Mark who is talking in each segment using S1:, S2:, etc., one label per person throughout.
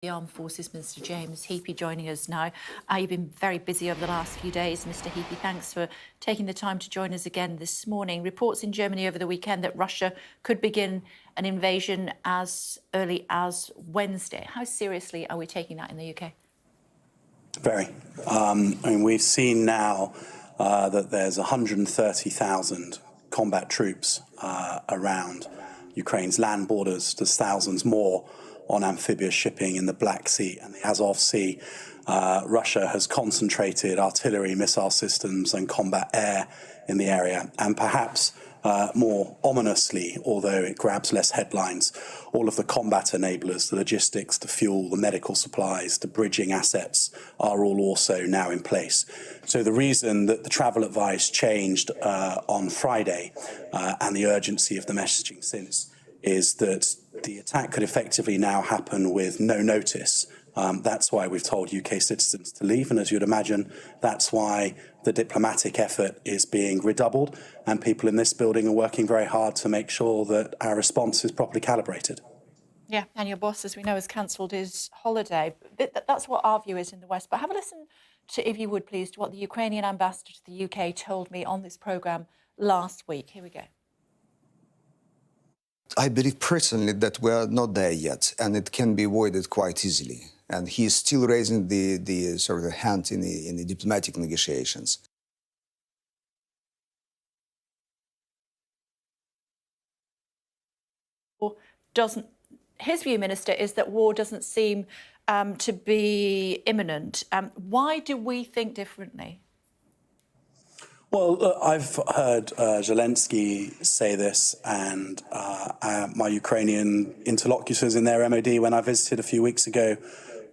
S1: The Armed Forces Minister James Heappey joining us now. You've been very busy over the last few days, Mr Heappey. Thanks for taking the time to join us again this morning. Reports in Germany over the weekend that Russia could begin an invasion as early as Wednesday. How seriously are we taking that in the UK?
S2: Very. I mean, we've seen now that there's 130,000 combat troops around Ukraine's land borders. There's thousands more on amphibious shipping in the Black Sea and the Azov Sea. Russia has concentrated artillery, missile systems and combat air in the area. And perhaps more ominously, although it grabs less headlines, all of the combat enablers, the logistics, the fuel, the medical supplies, the bridging assets are all also now in place. So the reason that the travel advice changed on Friday and the urgency of the messaging since is that the attack could effectively now happen with no notice. That's why we've told UK citizens to leave, and as you'd imagine, that's why the diplomatic effort is being redoubled, and people in this building are working very hard to make sure that our response is properly calibrated.
S1: Yeah, and your boss, as we know, has cancelled his holiday. That's what our view is in the West. But have a listen to, if you would please, to what the Ukrainian ambassador to the UK told me on this programme last week. Here we go.
S3: I believe personally that we are not there yet, and it can be avoided quite easily. And he is still raising the sort of the hand in the diplomatic negotiations.
S1: His view, Minister, is that war doesn't seem to be imminent. Why do we think differently?
S2: Well, look, I've heard Zelensky say this, and my Ukrainian interlocutors in their MOD, when I visited a few weeks ago,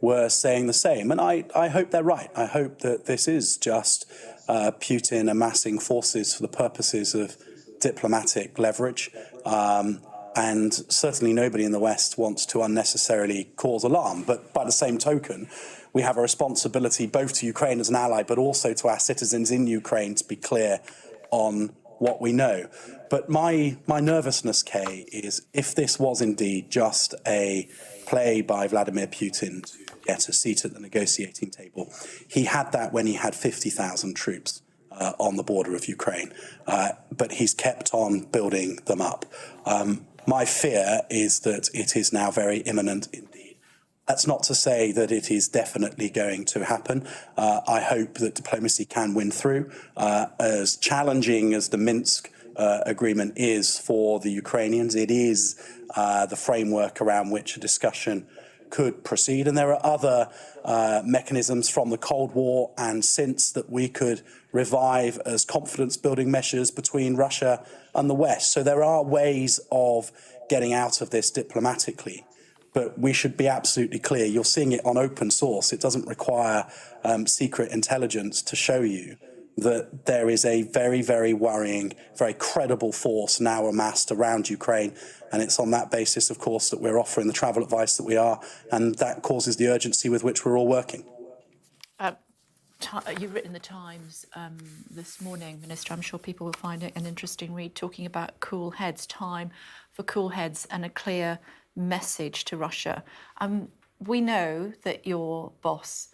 S2: were saying the same. And I hope they're right. I hope that this is just Putin amassing forces for the purposes of diplomatic leverage. And certainly nobody in the West wants to unnecessarily cause alarm. But by the same token, we have a responsibility both to Ukraine as an ally, but also to our citizens in Ukraine to be clear on what we know. But my nervousness, Kay, is if this was indeed just a play by Vladimir Putin to get a seat at the negotiating table, he had that when he had 50,000 troops on the border of Ukraine. But he's kept on building them up. My fear is that it is now very imminent indeed. That's not to say that it is definitely going to happen. I hope that diplomacy can win through. As challenging as the Minsk agreement is for the Ukrainians, it is the framework around which a discussion could proceed. And there are other mechanisms from the Cold War and since that we could revive as confidence-building measures between Russia and the West. So there are ways of getting out of this diplomatically. But we should be absolutely clear. You're seeing it on open source. It doesn't require secret intelligence to show you that there is a very, very worrying, very credible force now amassed around Ukraine. And it's on that basis, of course, that we're offering the travel advice that we are. And that causes the urgency with which we're all working.
S1: You've written in the Times this morning, Minister, I'm sure people will find it an interesting read, talking about cool heads, time for cool heads and a clear message to Russia. We know that your boss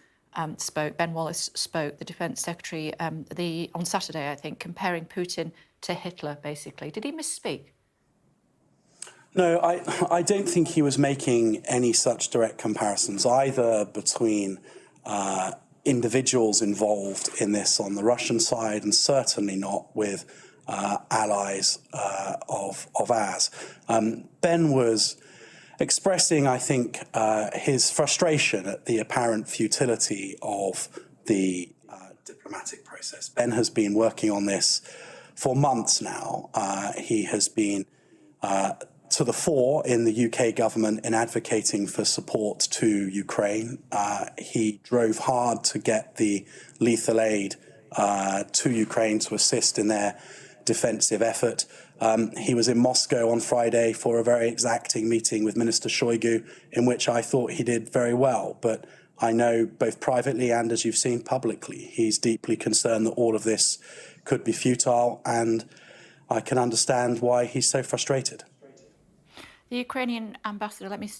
S1: spoke, Ben Wallace spoke, the Defence Secretary, on Saturday, I think, comparing Putin to Hitler, basically. Did he misspeak?
S2: No, I don't think he was making any such direct comparisons, either between individuals involved in this on the Russian side and certainly not with allies of ours. Ben was expressing, I think, his frustration at the apparent futility of the diplomatic process. Ben has been working on this for months now. He has been to the fore in the UK government in advocating for support to Ukraine. He drove hard to get the lethal aid to Ukraine to assist in their defensive effort. He was in Moscow on Friday for a very exacting meeting with Minister Shoigu, in which I thought he did very well. But I know both privately and, as you've seen, publicly, he's deeply concerned that all of this could be futile, and I can understand why he's so frustrated.
S1: The Ukrainian ambassador, let me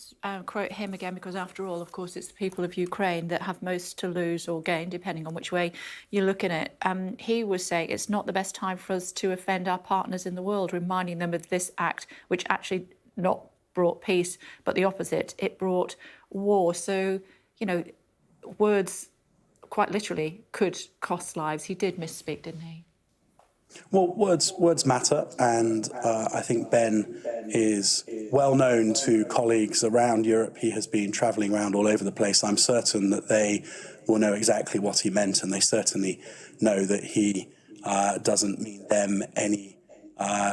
S1: quote him again, because after all, of course, it's the people of Ukraine that have most to lose or gain, depending on which way you look at it. He was saying it's not the best time for us to offend our partners in the world, reminding them of this act, which actually not brought peace, but the opposite. It brought war. So, you know, words quite literally could cost lives. He did misspeak, didn't he?
S2: Well, words matter, and I think Ben is well known to colleagues around Europe. He has been travelling around all over the place. I'm certain that they will know exactly what he meant, and they certainly know that he doesn't mean them any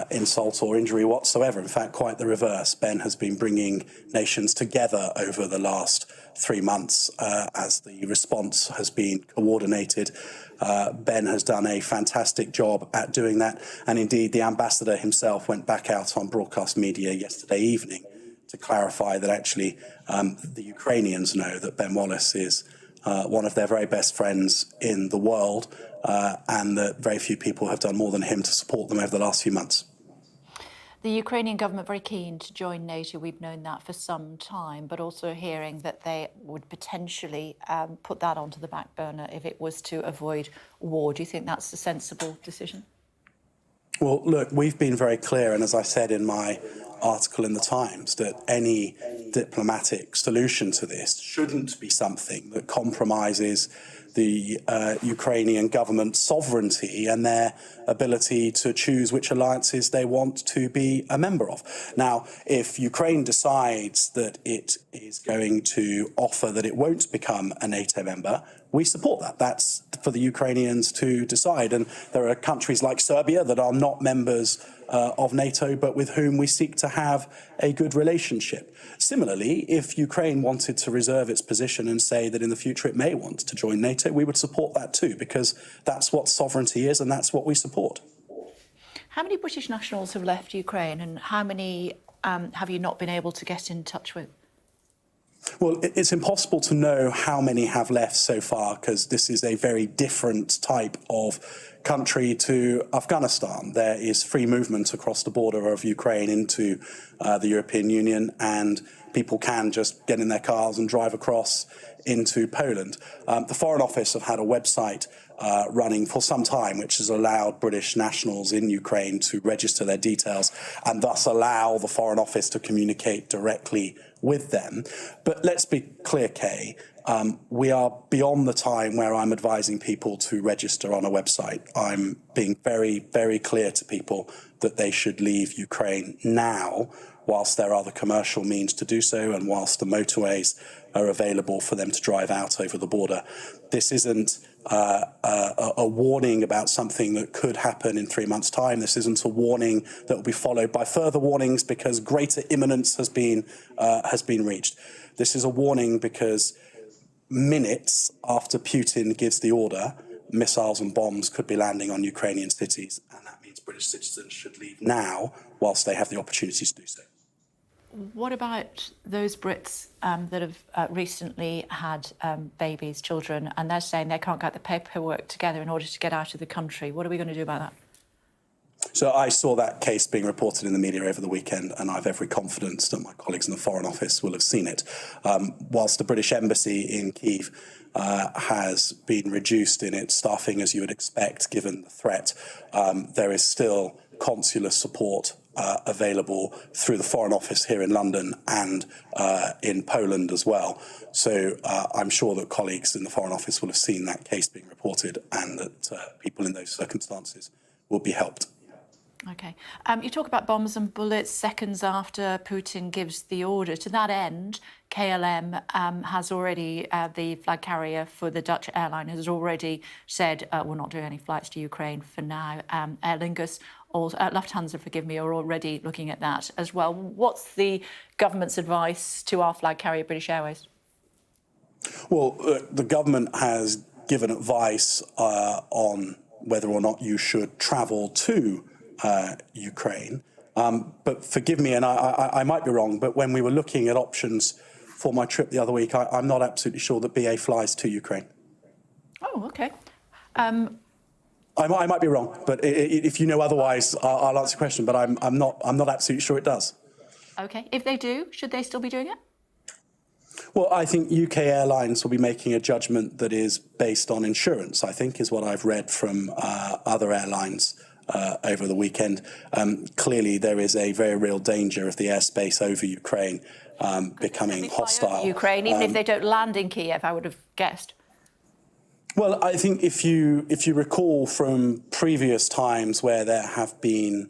S2: insult or injury whatsoever. In fact, quite the reverse. Ben has been bringing nations together over the last 3 months as the response has been coordinated. Ben has done a fantastic job at doing that. And indeed, the ambassador himself went back out on broadcast media yesterday evening to clarify that actually the Ukrainians know that Ben Wallace is one of their very best friends in the world, and that very few people have done more than him to support them over the last few months.
S1: The Ukrainian government very keen to join NATO. We've known that for some time, but also hearing that they would potentially put that onto the back burner if it was to avoid war. Do you think that's a sensible decision?
S2: Well, look, we've been very clear, and as I said in my article in the Times, that any diplomatic solution to this shouldn't be something that compromises the Ukrainian government's sovereignty and their ability to choose which alliances they want to be a member of. Now, if Ukraine decides that it is going to offer that it won't become a NATO member, we support that. That's for the Ukrainians to decide. And there are countries like Serbia that are not members of NATO, but with whom we seek to have a good relationship. Similarly, if Ukraine wanted to reserve its position and say that in the future it may want to join NATO, we would support that too, because that's what sovereignty is and that's what we support.
S1: How many British nationals have left Ukraine, and how many have you not been able to get in touch with?
S2: Well, it's impossible to know how many have left so far, because this is a very different type of country to Afghanistan. There is free movement across the border of Ukraine into the European Union, and people can just get in their cars and drive across into Poland. The Foreign Office have had a website running for some time, which has allowed British nationals in Ukraine to register their details and thus allow the Foreign Office to communicate directly with them. But let's be clear, Kay, we are beyond the time where I'm advising people to register on a website. I'm being very, very clear to people that they should leave Ukraine now, whilst there are the commercial means to do so and whilst the motorways are available for them to drive out over the border. This isn't a warning about something that could happen in 3 months' time. This isn't a warning that will be followed by further warnings because greater imminence has been reached. This is a warning because minutes after Putin gives the order, missiles and bombs could be landing on Ukrainian cities, and that means British citizens should leave now whilst they have the opportunities to do so.
S1: What about those Brits that have recently had babies, children, and they're saying they can't get the paperwork together in order to get out of the country? What are we going to do about that?
S2: So I saw that case being reported in the media over the weekend, and I have every confidence that my colleagues in the Foreign Office will have seen it. Whilst the British Embassy in Kyiv has been reduced in its staffing, as you would expect, given the threat, there is still consular support available through the Foreign Office here in London and in Poland as well. So I'm sure that colleagues in the Foreign Office will have seen that case being reported, and that people in those circumstances will be helped.
S1: Okay. You talk about bombs and bullets seconds after Putin gives the order. To that end, KLM has already, the flag carrier for the Dutch airline, has already said we're not doing any flights to Ukraine for now. Aer Lingus, Lufthansa, forgive me, are already looking at that as well. What's the government's advice to our flag carrier, British Airways?
S2: Well, the government has given advice on whether or not you should travel to Ukraine. But forgive me, and I might be wrong, but when we were looking at options for my trip the other week, I'm not absolutely sure that BA flies to Ukraine.
S1: Oh, okay.
S2: I might be wrong, but if you know otherwise, I'll answer the question. But I'm not absolutely sure it does.
S1: OK. If they do, should they still be doing it?
S2: Well, I think UK airlines will be making a judgment that is based on insurance, I think, is what I've read from other airlines over the weekend. Clearly, there is a very real danger of the airspace over Ukraine becoming hostile.
S1: Ukraine, even if they don't land in Kiev, I would have guessed.
S2: Well, I think if you recall from previous times where there have been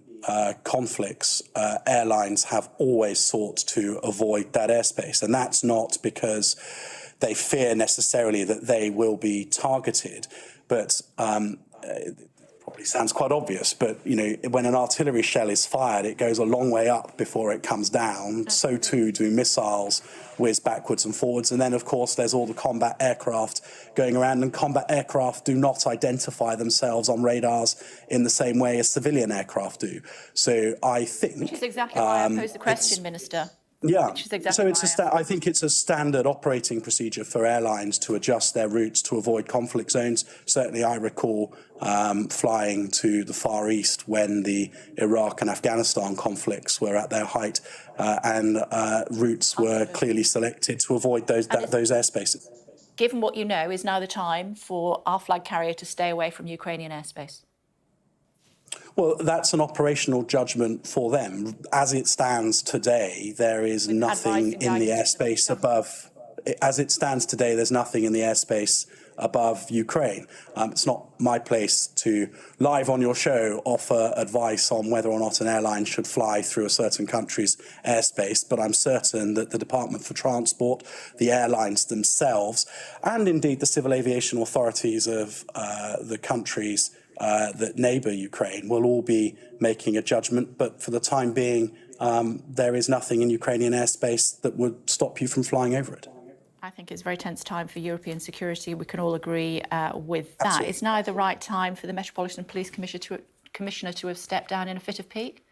S2: conflicts, airlines have always sought to avoid that airspace. And that's not because they fear necessarily that they will be targeted, but probably sounds quite obvious, but you know, when an artillery shell is fired, it goes a long way up before it comes down. So too do missiles whiz backwards and forwards. And then, of course, there's all the combat aircraft going around, and combat aircraft do not identify themselves on radars in the same way as civilian aircraft do. So I think...
S1: Which is exactly why I posed the question, Minister.
S2: Yeah,
S1: Exactly
S2: so I think it's a standard operating procedure for airlines to adjust their routes to avoid conflict zones. Certainly I recall flying to the Far East when the Iraq and Afghanistan conflicts were at their height, and routes were clearly selected to avoid those airspaces.
S1: Given what you know, is now the time for our flag carrier to stay away from Ukrainian airspace?
S2: Well, that's an operational judgment for them. As it stands today, there is nothing in the airspace above. As it stands today, there's nothing in the airspace above Ukraine. It's not my place to, live on your show, offer advice on whether or not an airline should fly through a certain country's airspace, but I'm certain that the Department for Transport, the airlines themselves, and indeed the civil aviation authorities of the countries that neighbour Ukraine will all be making a judgment. But for the time being, there is nothing in Ukrainian airspace that would stop you from flying over it.
S1: I think it's a very tense time for European security. We can all agree with that.
S2: Absolutely.
S1: It's now the right time for the Metropolitan Police Commissioner to have stepped down in a fit of pique?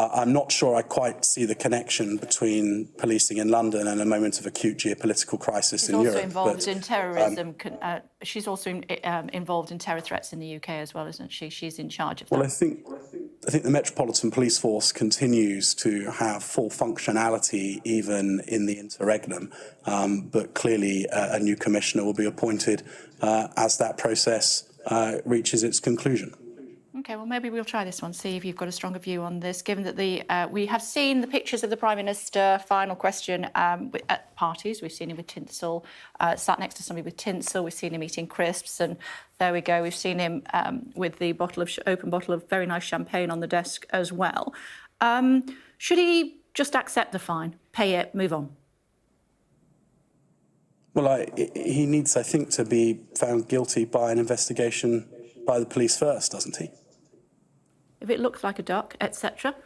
S2: I'm not sure I quite see the connection between policing in London and a moment of acute geopolitical crisis in Europe.
S1: She's also involved in terrorism. She's also involved in terror threats in the UK as well, isn't she? She's in charge of that.
S2: Well, I think the Metropolitan Police Force continues to have full functionality even in the interregnum, but clearly a new commissioner will be appointed as that process reaches its conclusion.
S1: OK, well, maybe we'll try this one, see if you've got a stronger view on this, given that we have seen the pictures of the Prime Minister, final question, at parties. We've seen him with tinsel, sat next to somebody with tinsel. We've seen him eating crisps, and there we go. We've seen him with the open bottle of very nice champagne on the desk as well. Should he just accept the fine, pay it, move on?
S2: Well, he needs, I think, to be found guilty by an investigation by the police first, doesn't he?
S1: If it looks like a duck, etc.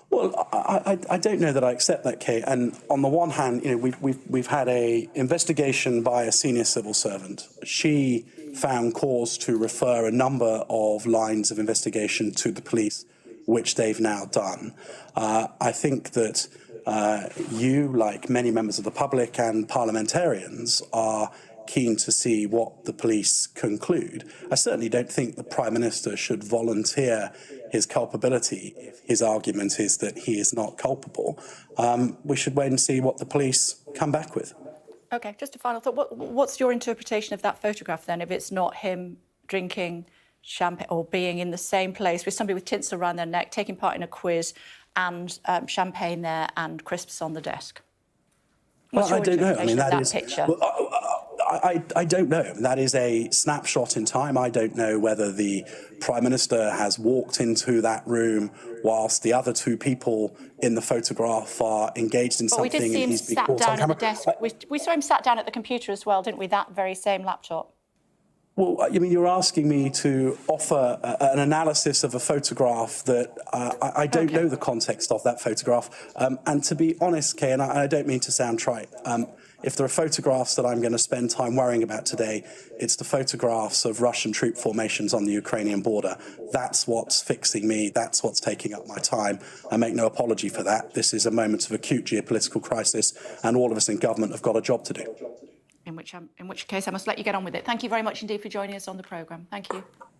S2: Well, I don't know that I accept that, Kate. And on the one hand, you know, we've had a investigation by a senior civil servant. She found cause to refer a number of lines of investigation to the police, which they've now done. I think that you, like many members of the public and parliamentarians, are keen to see what the police conclude. I certainly don't think the Prime Minister should volunteer his culpability if his argument is that he is not culpable. We should wait and see what the police come back with.
S1: OK, just a final thought. What's your interpretation of that photograph, then, if it's not him drinking champagne or being in the same place with somebody with tinsel around their neck, taking part in a quiz, and champagne there and crisps on the desk? What's
S2: well, I don't know. I mean,
S1: that picture?
S2: Well, I don't know. That is a snapshot in time. I don't know whether the Prime Minister has walked into that room whilst the other two people in the photograph are engaged in something.
S1: We did see him sat down at the desk. We saw him sat down at the computer as well, didn't we? That very same laptop.
S2: Well, I mean, you're asking me to offer an analysis of a photograph that I don't know the context of that photograph. And to be honest, Kay, and I don't mean to sound trite, if there are photographs that I'm going to spend time worrying about today, it's the photographs of Russian troop formations on the Ukrainian border. That's what's fixing me. That's what's taking up my time. I make no apology for that. This is a moment of acute geopolitical crisis, and all of us in government have got a job to do.
S1: In which case, I must let you get on with it. Thank you very much indeed for joining us on the programme. Thank you.